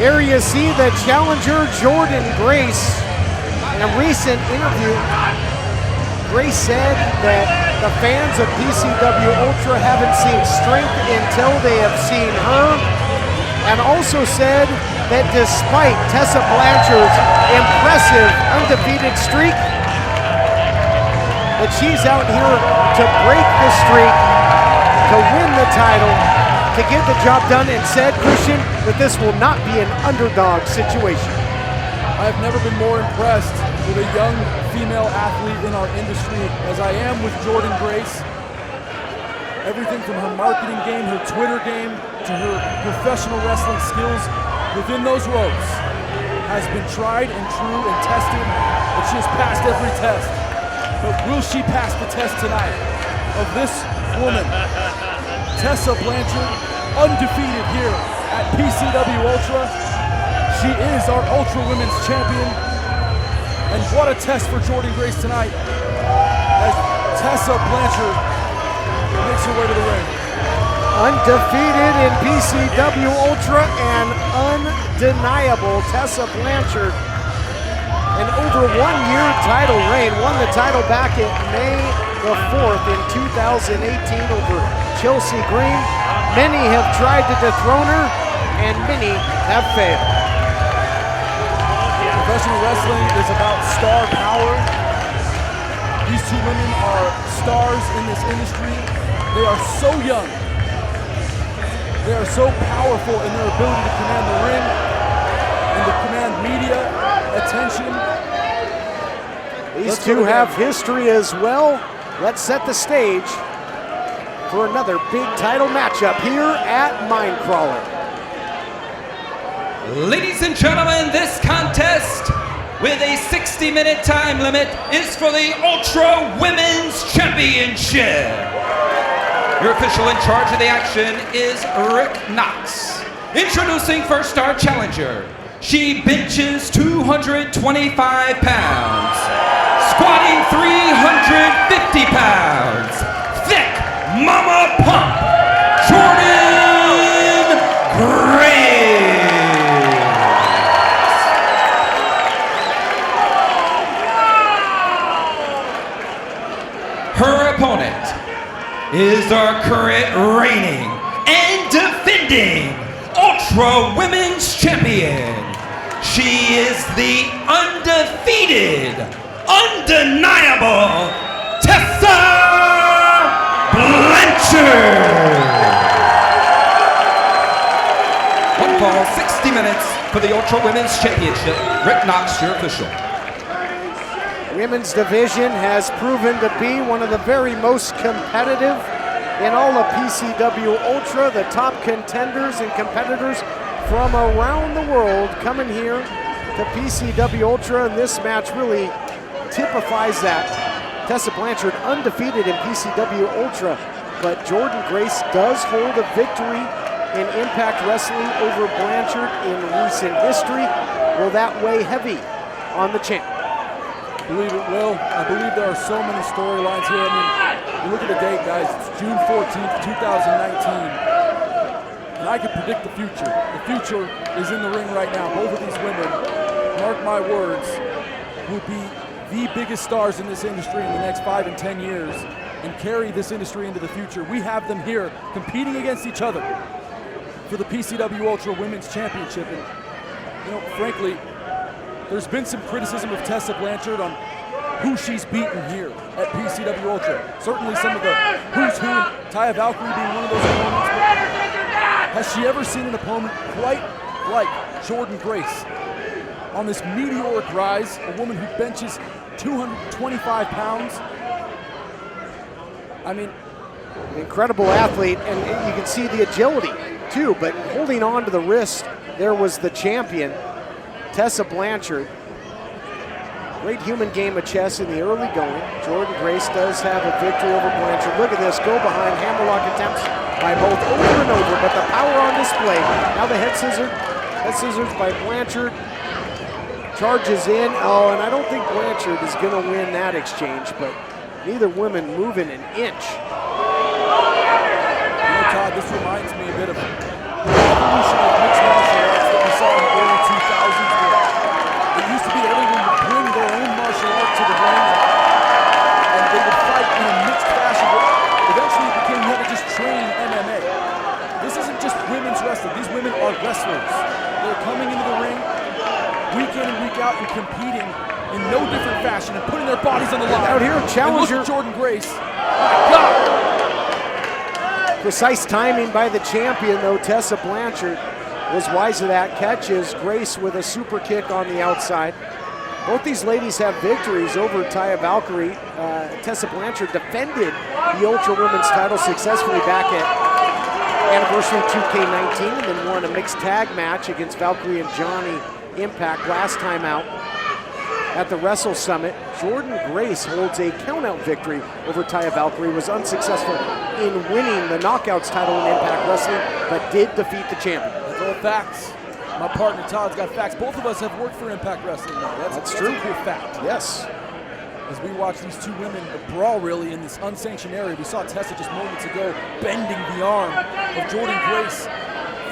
There you see the challenger, Jordynne Grace. In a recent interview, Grace said that the fans of PCW Ultra haven't seen strength until they have seen her, and also said that despite Tessa Blanchard's impressive undefeated streak, that she's out here to break the streak, to win the title, to get the job done, and said, Christian, that this will not be an underdog situation. I've never been more impressed with a young female athlete in our industry as I am with Jordynne Grace. Everything from her marketing game, her Twitter game, to her professional wrestling skills within those ropes has been tried and true and tested, and she has passed every test. But will she pass the test tonight of this woman, Tessa Blanchard, undefeated here at PCW Ultra? She is our Ultra Women's Champion. And what a test for Jordynne Grace tonight as Tessa Blanchard makes her way to the ring. Undefeated in PCW Ultra and undeniable Tessa Blanchard. An over 1 year title reign, won the title back in May the 4th in 2018 over Chelsea Green. Many have tried to dethrone her and many have failed. Professional wrestling is about star power. These two women are stars in this industry. They are so young. They are so powerful in their ability to command the ring and to command media attention. These two have history as well. Let's set the stage for another big title matchup here at Mindcrawler. Ladies and gentlemen, this contest with a 60-minute time limit is for the Ultra Women's Championship. Your official in charge of the action is Rick Knox. Introducing first our challenger. She benches 225 pounds, squatting 350 pounds. Thick mama pump, Jordynne Grace. Her opponent is our current reigning and defending Ultra Women's Champion. She is the undefeated, undeniable Tessa Blanchard. One fall, 60 minutes for the Ultra Women's Championship. Rick Knox, your official. Women's division has proven to be one of the very most competitive in all of PCW Ultra. The top contenders and competitors from around the world coming here to PCW Ultra, and this match really typifies that. Tessa Blanchard undefeated in PCW Ultra, but Jordynne Grace does hold a victory in Impact Wrestling over Blanchard in recent history. Will that weigh heavy on the champ? I believe it will. I believe there are so many storylines here. I mean, you look at the date, guys. It's June 14th, 2019. And I can predict the future. The future is in the ring right now. Both of these women, mark my words, will be the biggest stars in this industry in the next 5 and 10 years and carry this industry into the future. We have them here competing against each other for the PCW Ultra Women's Championship. And, you know, frankly, there's been some criticism of Tessa Blanchard on who she's beaten here at PCW Ultra. Certainly some of the who's who, Taya Valkyrie being one of those opponents. But has she ever seen an opponent quite like Jordynne Grace on this meteoric rise? A woman who benches 225 pounds. I mean, incredible athlete, and you can see the agility too, but holding on to the wrist, there was the champion, Tessa Blanchard. Great human game of chess in the early going. Jordynne Grace does have a victory over Blanchard. Look at this, go behind hammerlock attempts by both over and over, but the power on display. Now the head scissors by Blanchard. Charges in, oh, and I don't think Blanchard is gonna win that exchange, but neither woman moving an inch. You know, Todd, this reminds me a bit of the evolution of mixed martial arts that we saw in the wrestlers. They're coming into the ring week in and week out and competing in no different fashion and putting their bodies on the line. Out here, challenger. And look at Jordynne Grace. My God! Precise timing by the champion, though. Tessa Blanchard was wise to that. Catches Grace with a super kick on the outside. Both these ladies have victories over Taya Valkyrie. Tessa Blanchard defended the Ultra Women's title successfully back at Anniversary 2K19 and then won a mixed tag match against Valkyrie and Johnny Impact last time out at the Wrestle Summit. Jordynne Grace holds a countout victory over Taya Valkyrie, was unsuccessful in winning the Knockouts title in Impact Wrestling, but did defeat the champion. That's all facts. My partner Todd's got facts. Both of us have worked for Impact Wrestling now. That's true. A cool fact. Yes. As we watch these two women brawl really in this unsanctioned area, we saw Tessa just moments ago bending the arm of Jordynne Grace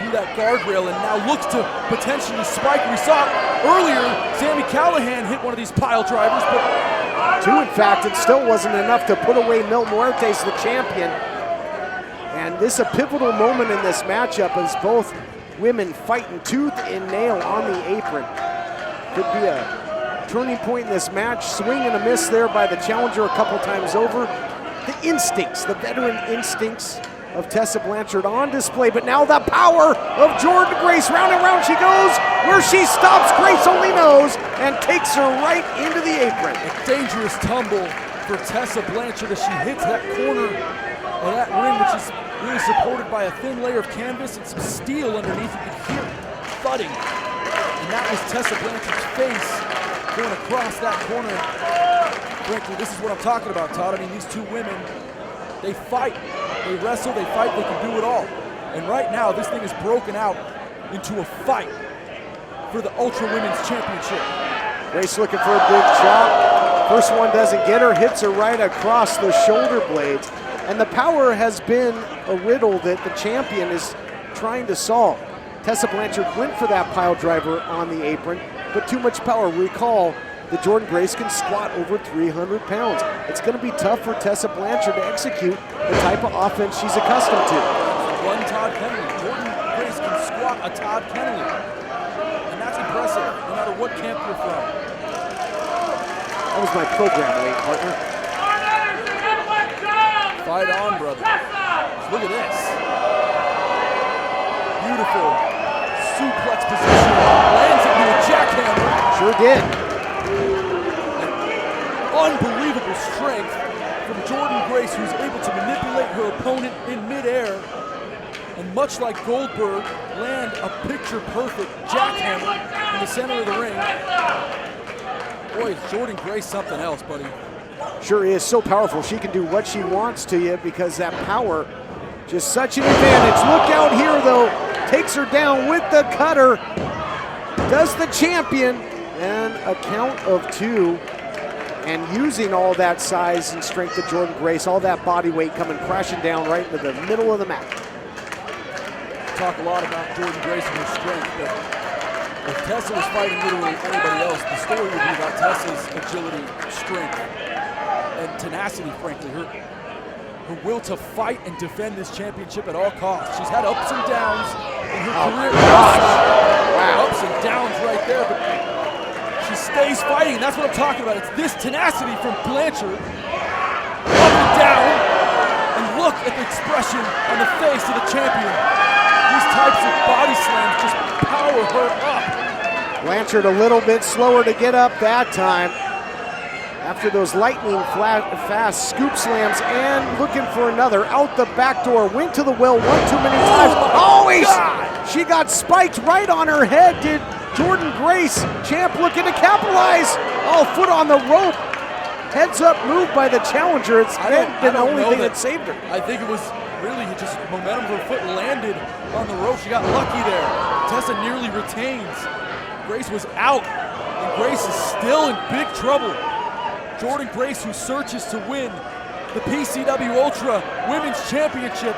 through that guardrail and now looks to potentially spike. We saw earlier Sami Callihan hit one of these pile drivers, but two, in fact. It still wasn't enough to put away Mil Muertes, the champion. And this is a pivotal moment in this matchup as both women fighting tooth and nail on the apron. Could be a turning point in this match. Swing and a miss there by the challenger a couple times over. The instincts, the veteran instincts of Tessa Blanchard on display, but now the power of Jordynne Grace. Round and round she goes. Where she stops, Grace only knows, and takes her right into the apron. A dangerous tumble for Tessa Blanchard as she hits that corner of that ring, which is really supported by a thin layer of canvas and some steel underneath. You can hear thudding. And that was Tessa Blanchard's face going across that corner. Frankly, this is what I'm talking about, Todd. I mean, these two women, they fight, they wrestle, they fight, they can do it all. And right now, this thing is broken out into a fight for the Ultra Women's Championship. Grace looking for a big chop. First one doesn't get her, hits her right across the shoulder blades. And the power has been a riddle that the champion is trying to solve. Tessa Blanchard went for that pile driver on the apron, but too much power. Recall that Jordynne Grace can squat over 300 pounds. It's going to be tough for Tessa Blanchard to execute the type of offense she's accustomed to. One Todd Kennedy. Jordynne Grace can squat a Todd Kennedy. And that's impressive, no matter what camp you're from. That was my program late, partner. Fight on, brother. Look at this. Beautiful suplex position. Lands into a jackhammer. Sure did. Unbelievable strength from Jordynne Grace, who's able to manipulate her opponent in midair. And much like Goldberg, land a picture-perfect jackhammer in the center of the ring. Boy, is Jordynne Grace something else, buddy. Sure is, so powerful. She can do what she wants to you because that power, just such an advantage. Look out here though, takes her down with the cutter. Does the champion, and a count of two. And using all that size and strength of Jordynne Grace, all that body weight coming crashing down right into the middle of the mat. Talk a lot about Jordynne Grace and her strength, but if Tessa was fighting literally anybody else, the story would be about Tessa's agility, strength, and tenacity, frankly. Her will to fight and defend this championship at all costs. She's had ups and downs in her career. Wow. Ups and downs right there, but she stays fighting. That's what I'm talking about. It's this tenacity from Blanchard. Up and down. And look at the expression on the face of the champion. These types of body slams just power her up. Blanchard a little bit slower to get up that time. After those lightning fast scoop slams and looking for another. Out the back door, went to the well one too many times. She got spiked right on her head. Did Jordynne Grace, champ looking to capitalize. Oh, foot on the rope. Heads up move by the challenger. It's been the only thing that saved her. I think it was really just momentum. Her foot landed on the rope. She got lucky there. Tessa nearly retains. Grace was out, and Grace is still in big trouble. Jordynne Grace, who searches to win the PCW Ultra Women's Championship,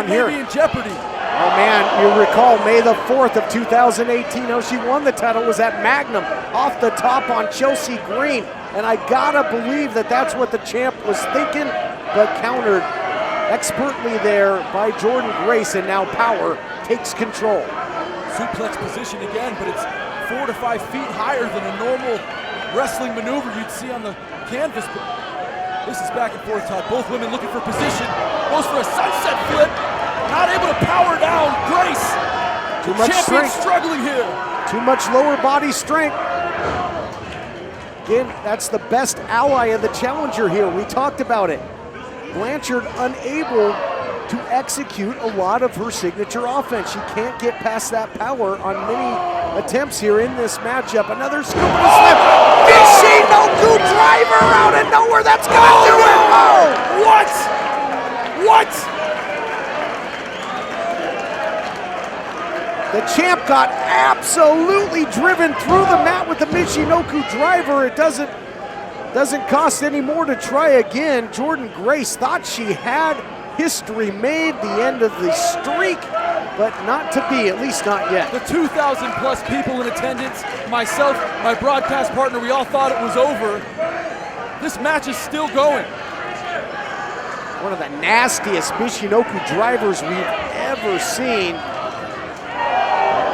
may be in jeopardy. Oh man, you recall May the 4th of 2018, how she won the title, was at Magnum, off the top on Chelsea Green. And I gotta believe that that's what the champ was thinking, but countered expertly there by Jordynne Grace, and now power takes control. suplex position again, but it's 4 to 5 feet higher than a normal wrestling maneuver you'd see on the canvas. But this is back and forth, Todd. Both women looking for position. Goes for a sunset flip. Not able to power down Grace. Too much Champion strength. struggling here. Too much lower body strength. Again, that's the best ally of the challenger here. We talked about it. Blanchard unable to execute a lot of her signature offense. She can't get past that power on many attempts here in this matchup. Another scoop and a slip. Michinoku driver out of nowhere. That's gonna do it. Oh! What? The champ got absolutely driven through the mat with the Michinoku driver. It doesn't cost any more to try again. Jordynne Grace thought she had history made, the end of the streak, but not to be, at least not yet. The 2,000 plus people in attendance, myself, my broadcast partner, we all thought it was over. This match is still going. One of the nastiest Michinoku drivers we've ever seen.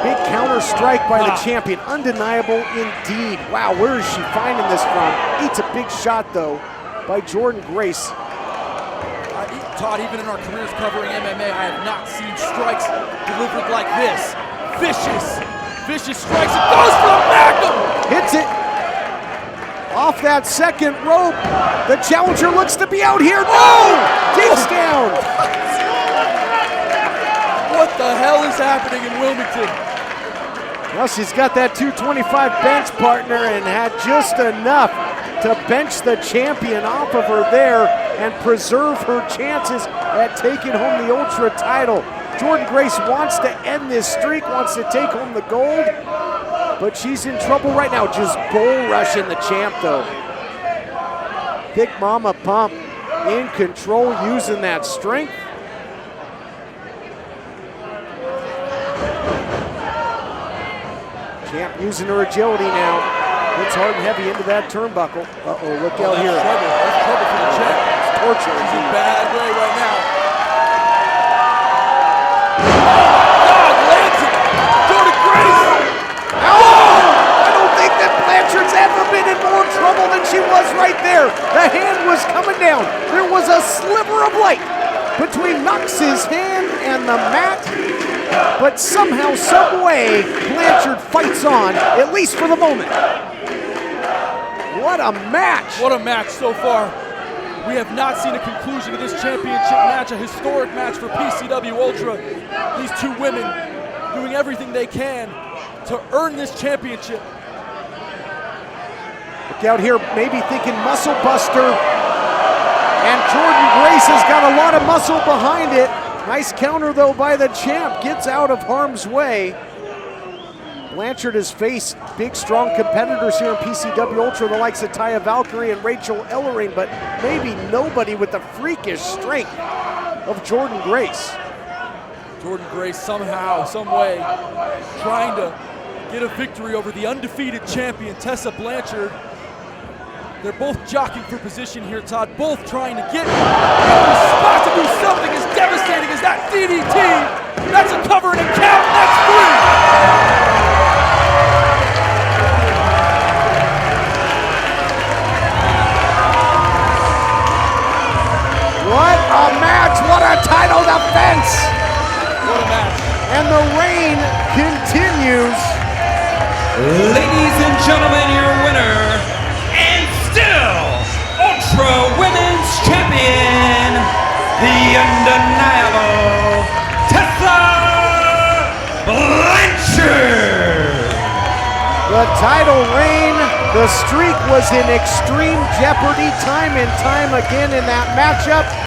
Big counter strike by the champion, undeniable indeed. Wow, where is she finding this from? Eats a big shot though by Jordynne Grace. Todd, even in our careers covering MMA, I have not seen strikes delivered like this. Vicious strikes. It goes for the magnum! Hits it off that second rope. The challenger looks to be out here. No! Takes down. What the hell is happening in Wilmington? Well, she's got that 225 bench partner and had just enough to bench the champion off of her there and preserve her chances at taking home the Ultra title. Jordynne Grace wants to end this streak, wants to take home the gold, but she's in trouble right now. Just bull rushing the champ though. Big Mama Pump in control, using that strength. Champ using her agility now. Hits hard and heavy into that turnbuckle. Uh-oh, look out here. That's trouble for the champ. Torture. She's in bad way right now. God, lands it. Jordynne Grace. Oh! I don't think that Blanchard's ever been in more trouble than she was right there. The hand was coming down. There was a sliver of light between Knox's hand and the mat. But somehow, some way, Blanchard fights on, at least for the moment. What a match! What a match so far. We have not seen a conclusion to this championship match, a historic match for PCW Ultra. These two women doing everything they can to earn this championship. Look out here, maybe thinking muscle buster. And Jordynne Grace has got a lot of muscle behind it. Nice counter though by the champ, gets out of harm's way. Blanchard has faced big, strong competitors here in PCW Ultra, the likes of Taya Valkyrie and Rachel Ellering, but maybe nobody with the freakish strength of Jordynne Grace. Jordynne Grace somehow, some way, trying to get a victory over the undefeated champion, Tessa Blanchard. They're both jockeying for position here, Todd, both trying to get every spot to do something as devastating as that DDT. That's a cover and a count, that's three. What a match, what a title defense. What a match. And the reign continues. Ladies and gentlemen, your winner, and still Ultra Women's Champion, the undeniable Tessa Blanchard. The title reign, the streak was in extreme jeopardy time and time again in that matchup.